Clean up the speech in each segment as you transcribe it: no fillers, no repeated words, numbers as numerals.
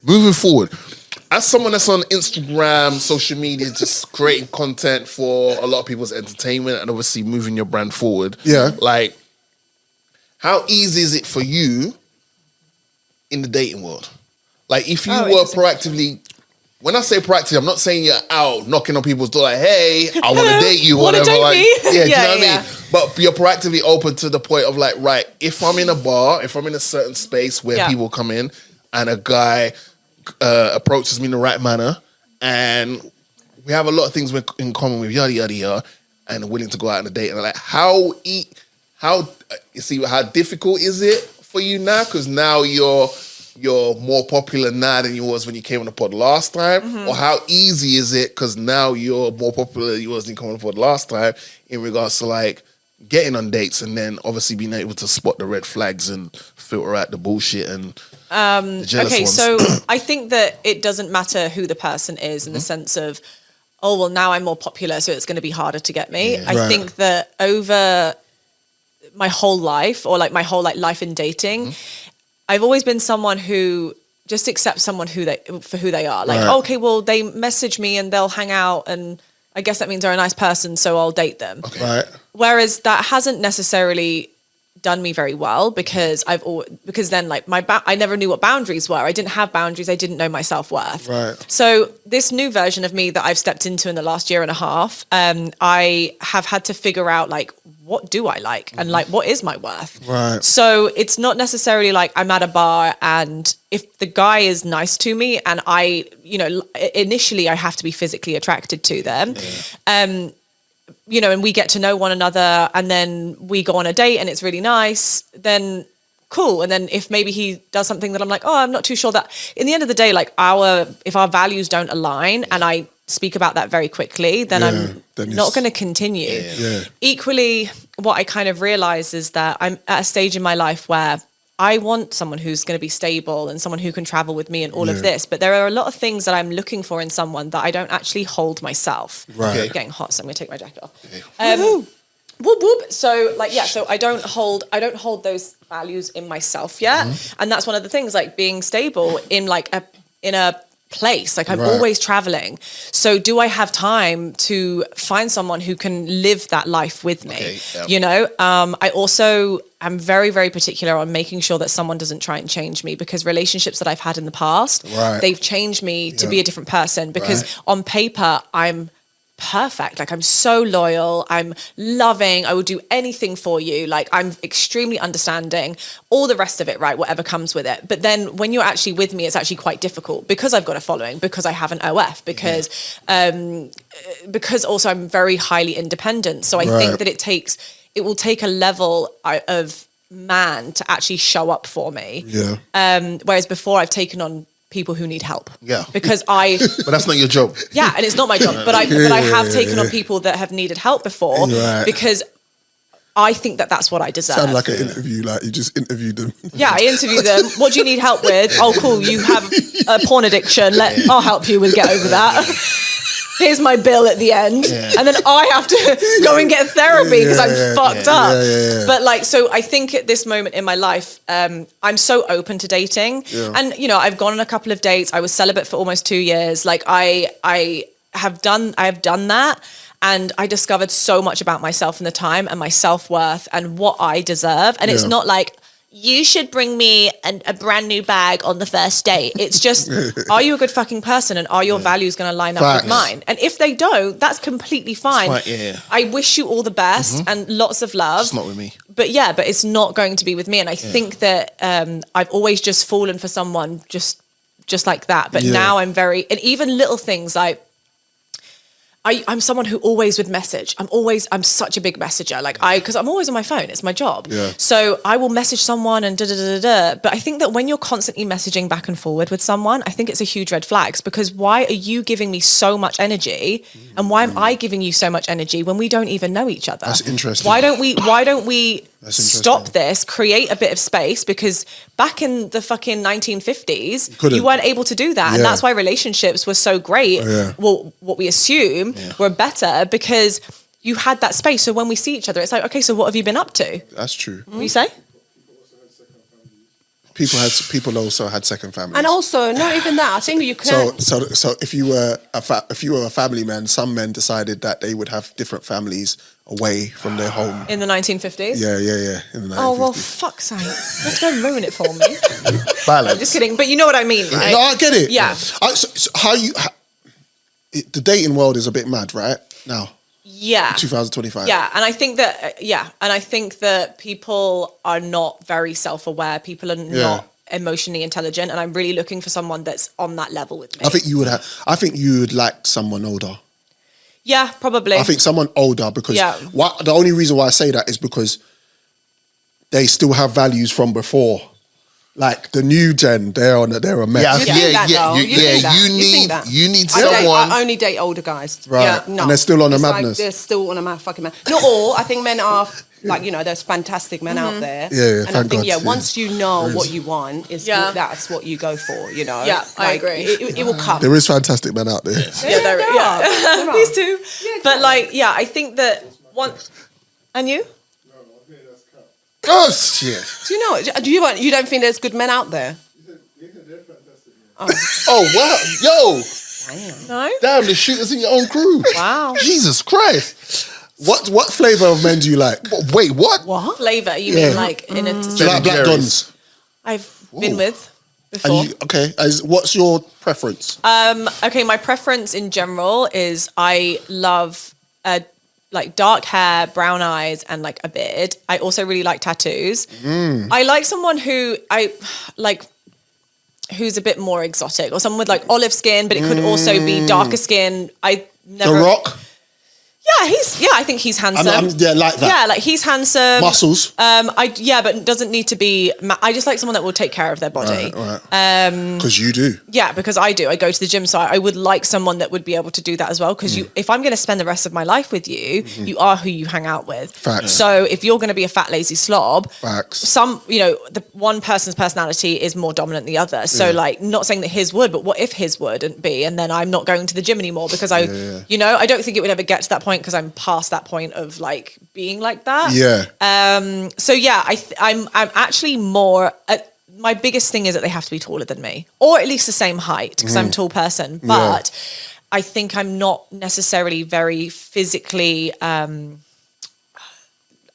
moving forward, as someone that's on Instagram, social media, just creating content for a lot of people's entertainment and obviously moving your brand forward. Yeah. Like, how easy is it for you in the dating world? Like, if you were proactively, when I say proactive, I'm not saying you're out knocking on people's door like, hey, I want to date you, whatever. Like, yeah, do you know what I mean? But you're proactively open to the point of like, right, if I'm in a bar, if I'm in a certain space where people come in and a guy approaches me in the right manner and we have a lot of things in common with yada, yada, yada, and willing to go out on a date. And like, how difficult is it for you now? Because now you're more popular now than you was when you came on the pod last time, or how easy is it because now you're more popular than you was when you came on the pod last time in regards to like getting on dates and then obviously being able to spot the red flags and filter out the bullshit and the jealous ones. So I think that it doesn't matter who the person is in the sense of, oh, well, now I'm more popular, so it's going to be harder to get me. I think that over my whole life, or like my whole like life in dating, I've always been someone who just accepts someone for who they are. Like, okay, well, they message me and they'll hang out, and I guess that means they're a nice person, so I'll date them. Okay. Right. Whereas that hasn't necessarily done me very well because then like I never knew what boundaries were. I didn't have boundaries. I didn't know my self-worth. Right. So this new version of me that I've stepped into in the last year and a half, I have had to figure out like, what do I like? And like, what is my worth? Right. So it's not necessarily like I'm at a bar and if the guy is nice to me and initially I have to be physically attracted to them. Yeah. And we get to know one another and then we go on a date and it's really nice, then cool. And then if maybe he does something that I'm like, oh, I'm not too sure that in the end of the day, like if our values don't align and I speak about that very quickly, then I'm not going to continue. Yeah. Equally, what I kind of realize is that I'm at a stage in my life where I want someone who's going to be stable and someone who can travel with me and all of this. But there are a lot of things that I'm looking for in someone that I don't actually hold myself. Right. It's getting hot, so I'm going to take my jacket off. Whoop, whoop. So so I don't hold those values in myself yet. And that's one of the things, like being stable in a place. Like I'm always traveling. So do I have time to find someone who can live that life with me? I also am very, very particular on making sure that someone doesn't try and change me, because relationships that I've had in the past, they've changed me to be a different person, because on paper I'm perfect. Like I'm so loyal, I'm loving, I will do anything for you, like I'm extremely understanding, all the rest of it, right, whatever comes with it. But then when you're actually with me, it's actually quite difficult because I've got a following, because I have an OF, because also I'm very highly independent. So I think that it will take a level of man to actually show up for me. Whereas before I've taken on people who need help. Yeah. Because but that's not your job. Yeah, and it's not my job. But I have taken on people that have needed help before because I think that that's what I deserve. Sound like an interview, like you just interviewed them. Yeah, I interviewed them. What do you need help with? Oh, cool, you have a porn addiction. I'll help you get over that. Here's my bill at the end. And then I have to go and get therapy because I'm fucked up. But so I think at this moment in my life, I'm so open to dating. And, I've gone on a couple of dates. I was celibate for almost 2 years. Like I have done that. And I discovered so much about myself in the time and my self-worth and what I deserve. And it's not like, you should bring me a brand new bag on the first date. It's just, are you a good fucking person, and are your values going to line up with mine? And if they don't, that's completely fine. I wish you all the best and lots of love. It's not with me. But it's not going to be with me. And I think that I've always just fallen for someone just like that. But now I'm and even little things like, I'm someone who always would message. I'm such a big messenger. Because I'm always on my phone. It's my job. Yeah. So I will message someone and But I think that when you're constantly messaging back and forward with someone, I think it's a huge red flag, because why are you giving me so much energy, and why am I giving you so much energy when we don't even know each other? That's interesting. Why don't we stop this, create a bit of space? Because back in the fucking 1950s, you weren't able to do that. And that's why relationships were so great. Well, what we assume were better, because you had that space. So when we see each other, it's like, okay, so what have you been up to? That's true. What do you say? people also had second families. And also, not even that. I think you can. So if you were a family man, some men decided that they would have different families away from their home. In the 1950s? Yeah. In the 1950s. Oh, well, fuck's sake. Let's go ruin it for me. Balance. Just kidding. But you know what I mean, right? No, I get it. Yeah. So the dating world is a bit mad, right? Now. Yeah. 2025. Yeah, and I think that people are not very self-aware. People are not emotionally intelligent, and I'm really looking for someone that's on that level with me. I think you would like someone older. Yeah, probably. I think someone older because the only reason why I say that is because they still have values from before. Like the new gen, they're a mess. You need someone. I only date older guys. Right. Yeah, no. And they're still on the It's madness. Like they're still on a fucking mad. Not all. I think men are like, there's fantastic men out there. Yeah, and I think, God, once you know what you want, that's what you go for, Yeah, I agree. It will come. There is fantastic men out there. There are. These two. Yeah, but I think that once. And you? Oh shit! Do you know? You don't think there's good men out there? Oh wow, yo! No. Damn, the shooters in your own crew. Wow. Jesus Christ! What flavour of men do you like? Wait, what? What flavor? You mean like in a? Do you like black dons? I've been with before. What's your preference? Okay, my preference in general is I love like dark hair, brown eyes, and like a beard. I also really like tattoos. I like someone who's a bit more exotic, or someone with like olive skin, but it could also be darker skin. The Rock? Yeah, I think he's handsome. Like that. Yeah, like he's handsome. Muscles. But doesn't need to be. I just like someone that will take care of their body. Right. Because you do. Yeah, because I do. I go to the gym, so I would like someone that would be able to do that as well. Because if I'm going to spend the rest of my life with you, you are who you hang out with. Facts. So if you're going to be a fat, lazy slob, Facts. the one person's personality is more dominant than the other. So not saying that his would, but what if his wouldn't be? And then I'm not going to the gym anymore because I don't think it would ever get to that point because I'm past that point of like being like that. Yeah. So yeah, I'm actually more. My biggest thing is that they have to be taller than me, or at least the same height, because I'm a tall person. But I think I'm not necessarily very physically. I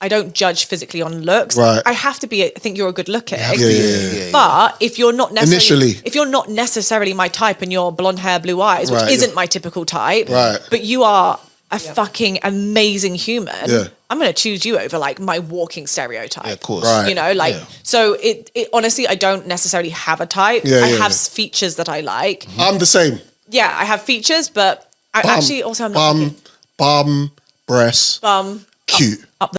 don't judge physically on looks. Right. I have to be. I think you're a good looking. Yeah. But if you're not necessarily, Initially. if you're not necessarily my type, and you're blonde hair, blue eyes, which Right. isn't my typical type, Right. but you are a fucking amazing human. Yeah. I'm going to choose you over like my walking stereotype. Yeah, of course. Right. So it honestly, I don't necessarily have a type. I have features that I like. I'm the same. Yeah, I have features, but I actually also I'm not bum, breasts, bum, cute. up